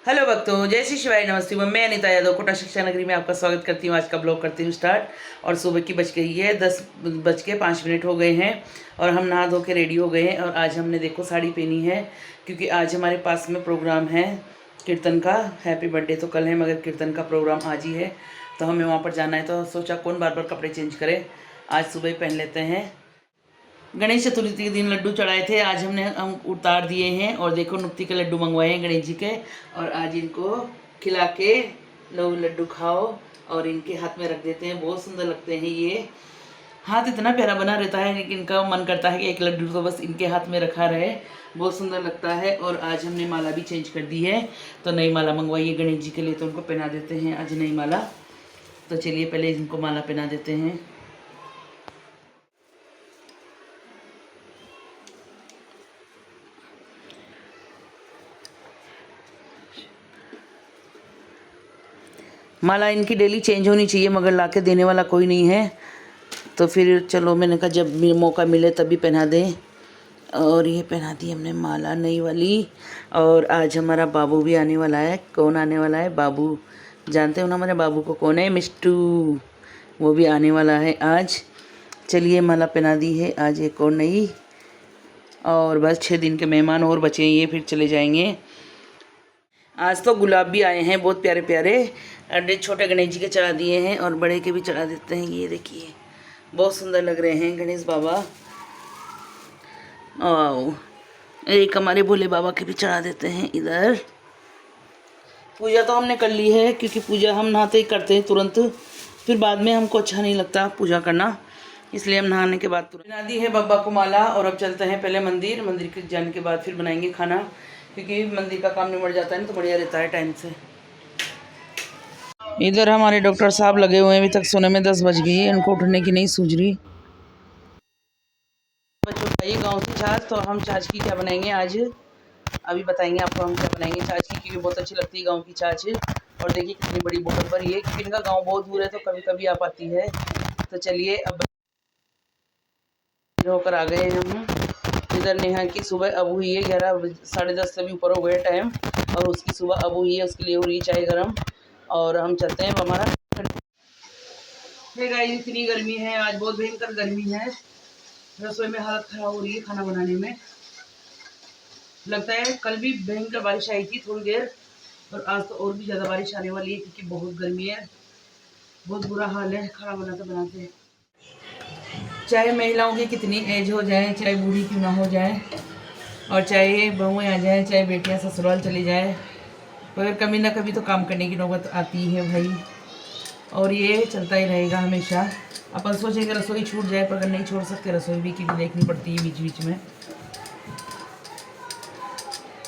Hello भक्तों, जय श्री शिवाय, नमस्ते। मैं अनिता यादव कोटा शिक्षा नगरी में आपका स्वागत करती हूँ। आज का ब्लॉग करती हूँ स्टार्ट। और सुबह की बज गई है 10:05 हो गए हैं और हम नहा धो के रेडी हो गए हैं। और आज हमने देखो साड़ी पहनी है क्योंकि आज हमारे पास में प्रोग्राम है कीर्तन का। हैप्पी बर्थडे तो कल है मगर कीर्तन का प्रोग्राम आज ही है, तो हमें वहाँ पर जाना है। तो सोचा कौन बार बार कपड़े चेंज करे, आज सुबह ही पहन लेते हैं। गणेश चतुर्थी के दिन लड्डू चढ़ाए थे, आज हम उतार दिए हैं। और देखो नुक्ति के लड्डू मंगवाए हैं गणेश जी के, और आज इनको खिला के लो लड्डू खाओ और इनके हाथ में रख देते हैं। बहुत सुंदर लगते हैं ये, हाथ इतना प्यारा बना रहता है कि इनका मन करता है कि एक लड्डू तो बस इनके हाथ में रखा रहे, बहुत सुंदर लगता है। और आज हमने माला भी चेंज कर दी है, तो नई माला मंगवाई है गणेश जी के लिए, तो उनको पहना देते हैं आज नई माला। तो चलिए पहले इनको माला पहना देते हैं। माला इनकी डेली चेंज होनी चाहिए मगर लाके देने वाला कोई नहीं है, तो फिर चलो मैंने कहा जब भी मौका मिले तभी पहना दें। और ये पहना दी हमने माला नई वाली। और आज हमारा बाबू भी आने वाला है। कौन आने वाला है? बाबू। जानते हो ना हमारे बाबू को कौन है? मिस्टू। वो भी आने वाला है आज। चलिए माला पहना दी है आज एक और नई। और बस 6 दिन के मेहमान और बचे हैं, ये फिर चले जाएंगे। आज तो गुलाब भी आए हैं बहुत प्यारे प्यारे। छोटे गणेश जी के चढ़ा दिए हैं और बड़े के भी चढ़ा देते हैं। ये देखिए बहुत सुंदर लग रहे हैं गणेश बाबा। और एक हमारे भोले बाबा के भी चढ़ा देते हैं इधर। पूजा तो हमने कर ली है क्योंकि पूजा हम नहाते ही करते हैं तुरंत, फिर बाद में हमको अच्छा नहीं लगता पूजा करना, इसलिए हम नहाने के बाद तुरंत बना दी है बाबा को माला। और अब चलते हैं पहले मंदिर के जाने के बाद फिर बनाएंगे खाना, क्योंकि मंदिर का काम निमट जाता है ना तो बढ़िया रहता है टाइम से। इधर हमारे डॉक्टर साहब लगे हुए हैं, अभी तक सोने में 10 बज गई है, इनको उठने की नहीं सूझ रही। बच्चों का ये गाँव की छाछ, तो हम छाछ की क्या बनाएंगे आज, अभी बताएंगे आपको हम क्या बनाएंगे छाछ की, क्योंकि बहुत अच्छी लगती है गाँव की छाछ। और देखिए कितनी बड़ी बोतल भरी है, क्योंकि इनका गाँव बहुत दूर है तो कभी कभी आ पाती है। तो चलिए अब होकर आ गए हैं हम। इधर नेहा की सुबह अब हुई है 11 साढ़े 10 से भी ऊपर हो गए टाइम, और उसकी सुबह अब हुई है, उसके लिए हो रही है चाय गरम। और हम चलते हैं हमारा। गाइस इतनी गर्मी है आज, बहुत भयंकर गर्मी है। रसोई में हालत खराब हो रही है खाना बनाने में। लगता है कल भी भयंकर बारिश आई थी थोड़ी देर, और आज तो और भी ज़्यादा बारिश आने वाली है, क्योंकि बहुत गर्मी है, बहुत बुरा हाल है खाना बनाते बनाते। चाहे महिलाओं की कितनी एज हो जाए, चाहे बूढ़ी क्यों ना हो जाए, और चाहे बहुएँ आ जाए, चाहे बेटियां ससुराल चली जाए, मगर कभी ना कभी तो काम करने की नौबत आती है भाई। और ये चलता ही रहेगा हमेशा। अपन सोचेंगे रसोई छूट जाए, पर नहीं छोड़ सकते रसोई भी, क्योंकि देखनी पड़ती है बीच बीच में।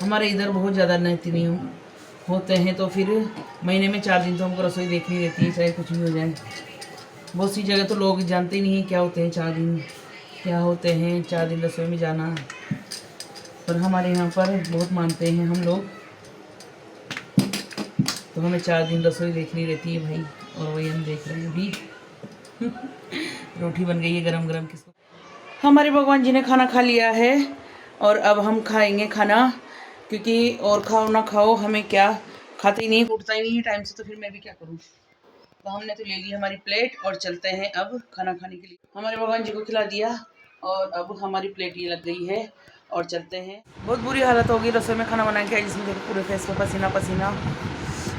हमारे इधर बहुत ज़्यादा नीति नियम होते हैं, तो फिर महीने में 4 दिन तो हमको रसोई देखनी रहती है, चाहे कुछ भी हो जाए। बहुत सी जगह तो लोग जानते ही नहीं हैं क्या होते हैं 4 दिन, क्या होते हैं 4 दिन रसोई में जाना, पर हमारे यहाँ पर बहुत मानते हैं हम लोग, तो हमें 4 दिन रसोई देखनी रहती है भाई। और वही हम देख रहे हैं अभी। रोटी बन गई है गरम गरम। किसको हमारे भगवान जी ने खाना खा लिया है, और अब हम खाएंगे खाना, क्योंकि और खाओ ना खाओ हमें क्या, खाते ही नहीं, उठता ही नहीं है टाइम से, तो फिर मैं भी क्या करूँ। तो हमने तो ले ली हमारी प्लेट और चलते हैं अब खाना खाने के लिए। हमारे भगवान जी को खिला दिया और अब हमारी प्लेट ये लग गई है और चलते हैं। बहुत बुरी हालत होगी रसोई में खाना बना के, जिसमें देखो पूरे फेस पर पसीना पसीना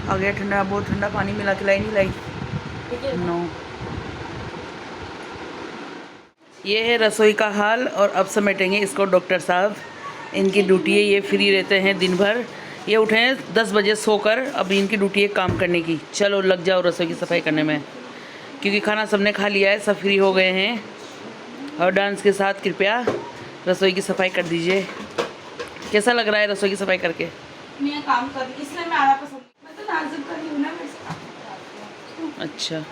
आ गया। ठंडा, बहुत ठंडा पानी मिला के लाई नहीं लाई नो। ये है रसोई का हाल, और अब समेटेंगे इसको डॉक्टर साहब, इनकी ड्यूटी है, ये फ्री रहते हैं दिन भर। ये उठे हैं 10 बजे सोकर, अब इनकी ड्यूटी है काम करने की। चलो लग जाओ रसोई की सफाई करने में, क्योंकि खाना सबने खा लिया है, सब फ्री हो गए हैं। और डांस के साथ कृपया रसोई की सफाई कर दीजिए। कैसा लग रहा है रसोई की सफाई करके? मैं काम कर रही, इसलिए मैं आना पसंद, मैं तो नाजुक कर रही हूँ ना, मैं अच्छा,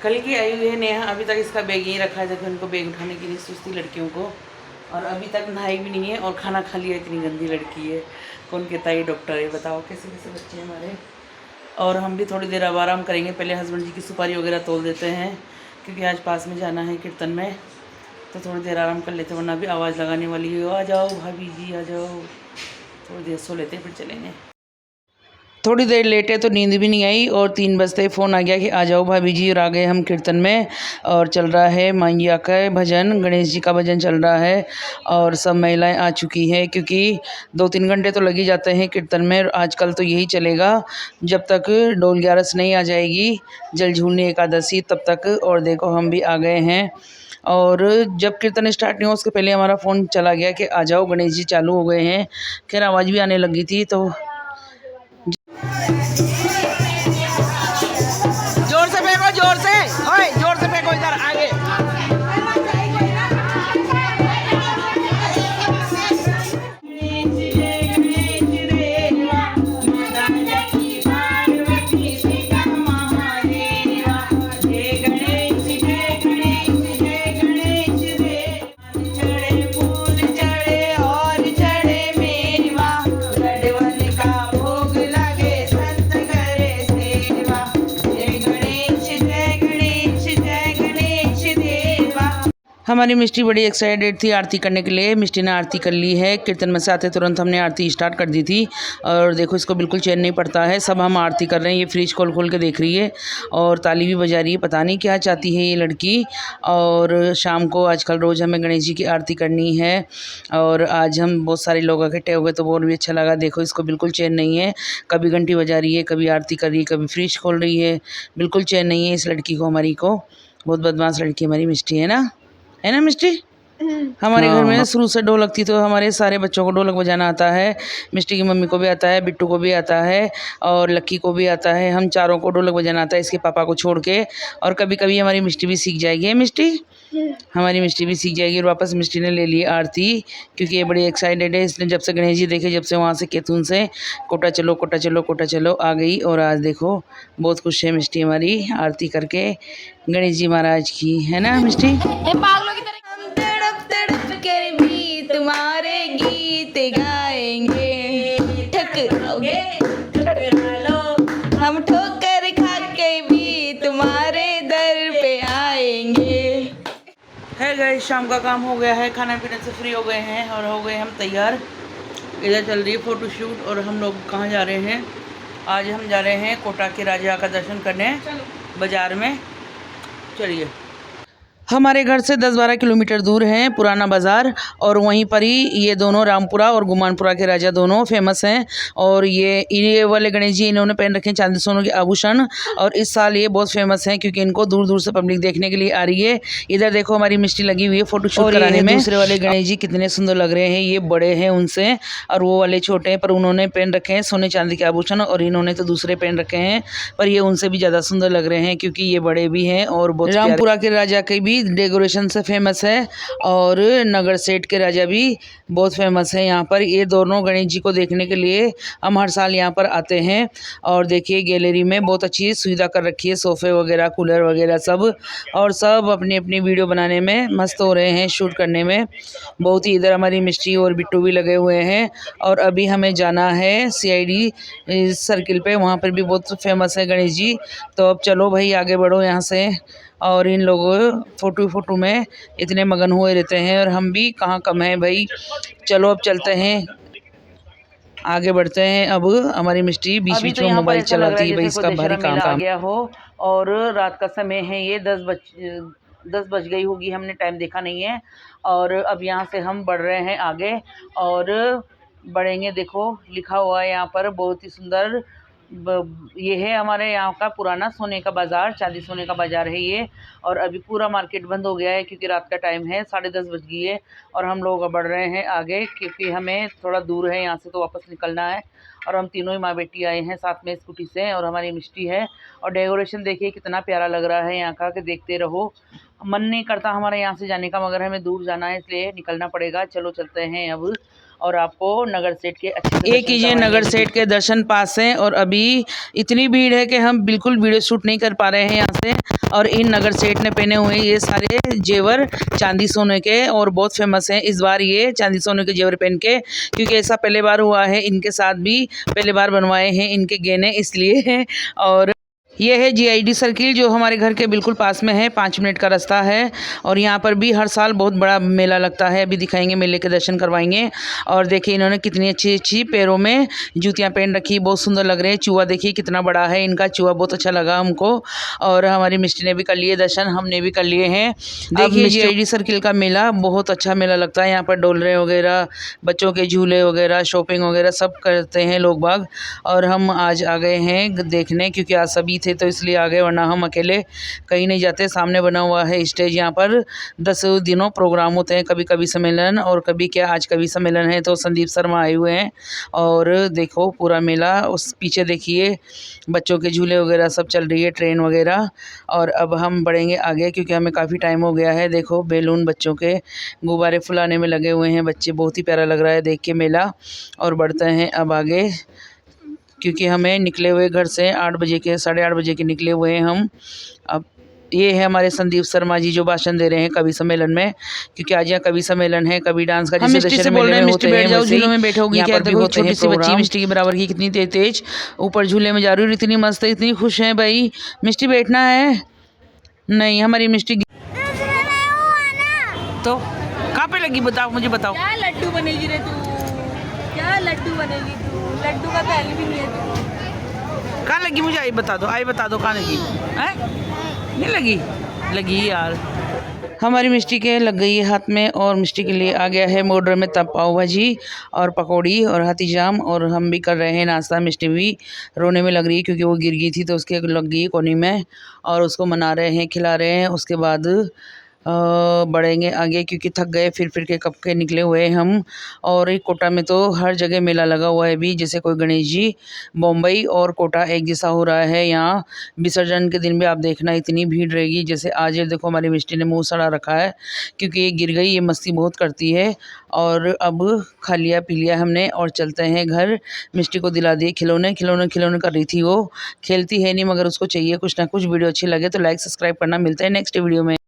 कल की आई हुई है नेहा, अभी तक इसका बैग यहीं रखा है, जबकि उनको बैग उठाने की नहीं सोचती लड़कियों को। और अभी तक नहाई भी नहीं है और खाना खा लिया, इतनी गंदी लड़की है। कौन कहता है ये डॉक्टर है, बताओ कैसे कैसे बच्चे हैं हमारे। और हम भी थोड़ी देर अब आराम करेंगे, पहले हस्बैंड जी की सुपारी वगैरह तोल देते हैं, क्योंकि आज पास में जाना है कीर्तन में, तो थोड़ी देर आराम कर लेते, वरना भी आवाज़ लगाने वाली है। आ जाओ भाभी जी आ जाओ। थोड़ी देर सो लेते हैं फिर चलेंगे। थोड़ी देर लेटे तो नींद भी नहीं आई और 3 बजते फ़ोन आ गया कि आ जाओ भाभी जी। और आ गए हम कीर्तन में और चल रहा है मैया का भजन, गणेश जी का भजन चल रहा है और सब महिलाएं आ चुकी हैं क्योंकि 2-3 घंटे तो लग ही जाते हैं कीर्तन में। और आजकल तो यही चलेगा जब तक डोल ग्यारस नहीं आ जाएगी, जलझूलनी एकादशी, तब तक। और देखो हम भी आ गए हैं और जब कीर्तन स्टार्ट नहीं हो उसके पहले हमारा फ़ोन चला गया कि आ जाओ गणेश जी चालू हो गए हैं। खैर आवाज़ भी आने लगी थी तो जोर से फेंको, जोर से, ओए जोर से फेंको इधर आगे। हमारी मिष्टी बड़ी एक्साइटेड थी आरती करने के लिए। मिष्टी ने आरती कर ली है। कीर्तन में से आते तुरंत हमने आरती स्टार्ट कर दी थी और देखो इसको बिल्कुल चैन नहीं पड़ता है। सब हम आरती कर रहे हैं। ये फ्रिज खोल खोल के देख रही है और ताली भी बजा रही है। पता नहीं क्या चाहती है ये लड़की। और शाम को आजकल रोज़ हमें गणेश जी की आरती करनी है और आज हम बहुत सारे लोग इकट्ठे हो गए तो बहुत भी अच्छा लगा। देखो इसको बिल्कुल चैन नहीं है, कभी घंटी बजा रही है, कभी आरती कर रही है, कभी फ्रिज खोल रही है। बिल्कुल चैन नहीं है इस लड़की को, हमारी को। बहुत बदमाश लड़की हमारी मिष्टी है ना मिष्टी? हमारे घर में शुरू से ढोलक थी तो हमारे सारे बच्चों को ढोलक बजाना आता है। मिष्टी की मम्मी को भी आता है, बिट्टू को भी आता है और लक्की को भी आता है। हम चारों को ढोलक बजाना आता है इसके पापा को छोड़ के। और कभी कभी हमारी मिष्टी भी सीख जाएगी। है मिष्टी? हमारी मिष्टी भी सीख जाएगी। और वापस मिष्टी ने ले ली आरती क्योंकि ये बड़ी एक्साइटेड है। इसने जब से गणेश जी देखे, जब से वहाँ से केतुन से कोटा चलो कोटा चलो कोटा चलो आ गई। और आज देखो बहुत खुश है मिष्टी हमारी आरती करके गणेश जी महाराज की। है ना मिष्टी? तुम्हारे गीत गाएंगे, ठकराओगे ठकरा लो, हम ठोकर खा के भी तुम्हारे दर पे आएंगे। है गाइस, शाम का काम हो गया है, खाना पीने से फ्री हो गए हैं और हो गए हम तैयार। इधर चल रही है फ़ोटोशूट। और हम लोग कहाँ जा रहे हैं? आज हम जा रहे हैं कोटा के राजा का दर्शन करने बाज़ार में। चलिए। हमारे घर से 10-12 किलोमीटर दूर है पुराना बाज़ार और वहीं पर ही ये दोनों रामपुरा और गुमानपुरा के राजा दोनों फेमस हैं। और ये वाले गणेश जी इन्होंने पहन रखे हैं चांदी सोने के आभूषण और इस साल ये बहुत फेमस हैं क्योंकि इनको दूर दूर से पब्लिक देखने के लिए आ रही है। इधर देखो हमारी मिष्टी लगी हुई है फोटोशूट कराने में। दूसरे वाले गणेश जी कितने सुंदर लग रहे हैं। ये बड़े हैं उनसे और वो वाले छोटे हैं, पर उन्होंने पहन रखे हैं सोने चांदी के आभूषण और इन्होंने तो दूसरे पहन रखे हैं, पर ये उनसे भी ज़्यादा सुंदर लग रहे हैं क्योंकि ये बड़े भी हैं। और बहुत रामपुरा के राजा के भी डेकोरेशन से फेमस है और नगर सेठ के राजा भी बहुत फेमस है यहाँ पर। ये दोनों गणेश जी को देखने के लिए हम हर साल यहाँ पर आते हैं। और देखिए गैलरी में बहुत अच्छी सुविधा कर रखी है, सोफ़े वगैरह, कूलर वगैरह सब। और सब अपनी अपनी वीडियो बनाने में मस्त हो रहे हैं, शूट करने में बहुत ही। इधर हमारी मिष्टी और बिट्टू भी लगे हुए हैं। और अभी हमें जाना है CID सर्किल पे, वहाँ पर भी बहुत फेमस है गणेश जी। तो अब चलो भाई आगे बढ़ो यहाँ से। और इन लोगों फ़ोटो में इतने मगन हुए रहते हैं और हम भी कहाँ कम हैं भाई। चलो अब चलते हैं, आगे बढ़ते हैं। अब हमारी मिष्टी बीच बीच में मोबाइल चलाती है भाई, इसका भारी काम आ गया हो। और रात का समय है, ये 10 बज गई होगी, हमने टाइम देखा नहीं है। और अब यहाँ से हम बढ़ रहे हैं आगे और बढ़ेंगे। देखो लिखा हुआ है यहाँ पर बहुत ही सुंदर। ये है हमारे यहाँ का पुराना सोने का बाज़ार, चांदी सोने का बाज़ार है ये। और अभी पूरा मार्केट बंद हो गया है क्योंकि रात का टाइम है, 10:30 बज गई है। और हम लोग बढ़ रहे हैं आगे क्योंकि हमें थोड़ा दूर है यहाँ से तो वापस निकलना है। और हम तीनों ही माँ बेटी आए हैं साथ में स्कूटी से और हमारी मिष्टी है। और डेकोरेशन देखिए कितना प्यारा लग रहा है यहाँ का कि देखते रहो। मन नहीं करता हमारे यहाँ से जाने का, मगर हमें दूर जाना है इसलिए निकलना पड़ेगा। चलो चलते हैं अब। और आपको नगर सेठ के अच्छे कीजिए, नगर सेठ के दर्शन पास हैं। और अभी इतनी भीड़ है कि हम बिल्कुल वीडियो शूट नहीं कर पा रहे हैं यहाँ से। और इन नगर सेठ ने पहने हुए ये सारे जेवर चांदी सोने के और बहुत फेमस हैं इस बार ये चांदी सोने के जेवर पहन के, क्योंकि ऐसा पहले बार हुआ है इनके साथ भी, पहले बार बनवाए हैं इनके गहने इसलिए। और ये है GID सर्किल जो हमारे घर के बिल्कुल पास में है, 5 मिनट का रास्ता है। और यहाँ पर भी हर साल बहुत बड़ा मेला लगता है। अभी दिखाएंगे, मेले के दर्शन करवाएंगे। और देखिए इन्होंने कितनी अच्छी अच्छी पैरों में जूतियाँ पहन रखी, बहुत सुंदर लग रहे हैं। चूहा देखिए कितना बड़ा है इनका, चूहा बहुत अच्छा लगा हमको। और हमारी मिस्टी ने भी कर लिए दर्शन, हमने भी कर लिए हैं। देखिए GID सर्किल का मेला बहुत अच्छा मेला लगता है। यहाँ पर डोलरे वगैरह, बच्चों के झूले वगैरह, शॉपिंग वगैरह सब करते हैं लोग बाग। और हम आज आ गए हैं देखने, क्योंकि आज सभी थे तो इसलिए आ गए, वरना हम अकेले कहीं नहीं जाते। सामने बना हुआ है स्टेज, यहाँ पर 10 दिनों प्रोग्राम होते हैं, कभी कभी सम्मेलन और कभी क्या, आज कभी सम्मेलन है तो संदीप शर्मा आए हुए हैं। और देखो पूरा मेला, उस पीछे देखिए बच्चों के झूले वगैरह सब चल रही है, ट्रेन वगैरह। और अब हम बढ़ेंगे आगे क्योंकि हमें काफ़ी टाइम हो गया है। देखो बैलून बच्चों के गुब्बारे फुलाने में लगे हुए हैं बच्चे, बहुत ही प्यारा लग रहा है देख के मेला। और बढ़ते हैं अब आगे, क्योंकि हमें निकले हुए घर से 8 बजे के, 8:30 बजे के निकले हुए हैं हम। अब ये है हमारे संदीप शर्मा जी जो भाषण दे रहे हैं कवि सम्मेलन में, क्योंकि आज यहाँ कवि सम्मेलन है, कवि डांस का, जैसे दशहरे मेले में होते हैं वैसे ही बैठ होगी। क्या देखो छोटी सी बच्ची मिष्टी के बराबर की, कितनी तेज ऊपर झूले में जा रही है, इतनी मस्त है, इतनी खुश है। भाई मिष्टी बैठना है, नहीं हमारी मिष्टी तो कहाँ पे लगी, बताओ मुझे बताओ। क्या लड्डू बनेगी रे तू, क्या लड्डू बनेगी तू, लड्डू का पहले भी नहीं है तू। कहाँ लगी मुझे आई बता दो, आई बता दो कहाँ लगी है? नहीं लगी, लगी यार। हमारी मिष्टी के लग गई है हाथ में। और मिष्टी के लिए आ गया है ऑर्डर में तब पाव भाजी और पकौड़ी और हाथी जाम। और हम भी कर रहे हैं नाश्ता। मिष्टी भी रोने में लग रही है क्योंकि वो गिर गई थी तो उसके लग गई कोनी में, और उसको मना रहे हैं, खिला रहे हैं। उसके बाद बढ़ेंगे आगे क्योंकि थक गए, फिर के कब के निकले हुए हम। और एक कोटा में तो हर जगह मेला लगा हुआ है अभी, जैसे कोई गणेश जी। मुंबई और कोटा एक जैसा हो रहा है यहाँ। विसर्जन के दिन भी आप देखना इतनी भीड़ रहेगी। जैसे आज ये देखो हमारी मिष्टी ने मुंह सड़ा रखा है क्योंकि ये गिर गई, ये मस्ती बहुत करती है। और अब खा लिया पी लिया हमने और चलते हैं घर। मिष्टी को दिला दिए खिलौने, खिलौने खिलौने कर रही थी वो, खेलती है नहीं मगर उसको चाहिए कुछ ना कुछ। वीडियो अच्छी लगे तो लाइक सब्सक्राइब करना। मिलते हैं नेक्स्ट वीडियो में।